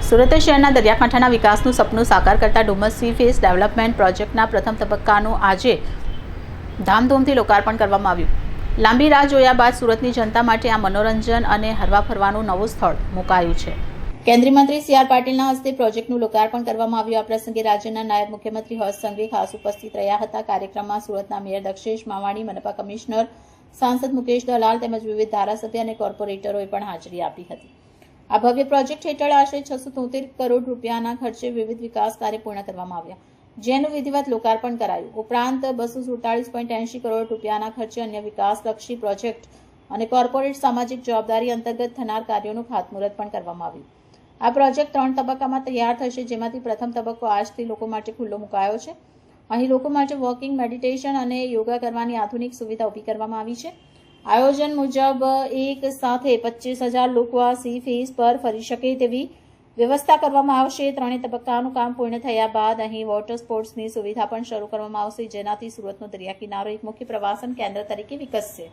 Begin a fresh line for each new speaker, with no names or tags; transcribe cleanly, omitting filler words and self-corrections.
સુરત શહેરના દરિયાકાંઠાના વિકાસનું સપનું સાકાર કરતા ડુમસ સી ફેસ ડેવલપમેન્ટ પ્રોજેક્ટના પ્રથમ તબક્કાનું આજે ધામધૂમથી લોકાર્પણ કરવામાં આવ્યું. લાંબી રાહ જોયા બાદ સુરતની જનતા માટે આ મનોરંજન અને હરવા ફરવાનું નવું સ્થળ મુકાયું છે. કેન્દ્રીય મંત્રી સી.આર. પાટીલના હસ્તે પ્રોજેક્ટનું લોકાર્પણ કરવામાં આવ્યું. આ પ્રસંગે રાજ્યના નાયબ મુખ્યમંત્રી હર્ષ સંઘવી ખાસ ઉપસ્થિત રહ્યા હતા. કાર્યક્રમમાં સુરતના મેયર દક્ષેશ માવાણી, મનપા કમિશનર, સાંસદ મુકેશ દલાલ તેમજ વિવિધ ધારાસભ્ય અને કોર્પોરેટરોએ પણ હાજરી આપી હતી. આ ભવ્ય પ્રોજેક્ટ હેઠળ આશરે 673 કરોડ રૂપિયાના ખર્ચે વિવિધ વિકાસ કાર્ય પૂર્ણ કરવામાં આવ્યા, જેનું વિધિવત લોકાર્પણ કરાયું. ઉપરાંત 247.80 કરોડ રૂપિયાના ખર્ચે અન્ય વિકાસલક્ષી પ્રોજેક્ટ અને કોર્પોરેટ સામાજિક જવાબદારી અંતર્ગત થનાર કાર્યોનું ખાતમુહૂર્ત પણ કરવામાં આવ્યું. આ પ્રોજેક્ટ 3 તબક્કામાં તૈયાર થશે, જેમાંથી પ્રથમ તબક્કો આજથી લોકો માટે ખુલ્લો મુકાયો છે. અહીં લોકો માટે વોકિંગ, મેડિટેશન અને યોગા કરવાની આધુનિક સુવિધા ઊભી કરવામાં આવી છે. આયોજન મુજબ એક સાથે 25,000 લોકો આ સી ફેસ પર ફરી શકે તેવી વ્યવસ્થા કરવામાં આવશે. 3 તબક્કાનું કામ પૂર્ણ થયા બાદ અહીં વોટર સ્પોર્ટ્સની સુવિધા પણ શરૂ કરવામાં આવશે, જેનાથી સુરતનો દરિયા કિનારો એક મુખ્ય પ્રવાસન કેન્દ્ર તરીકે વિકસશે.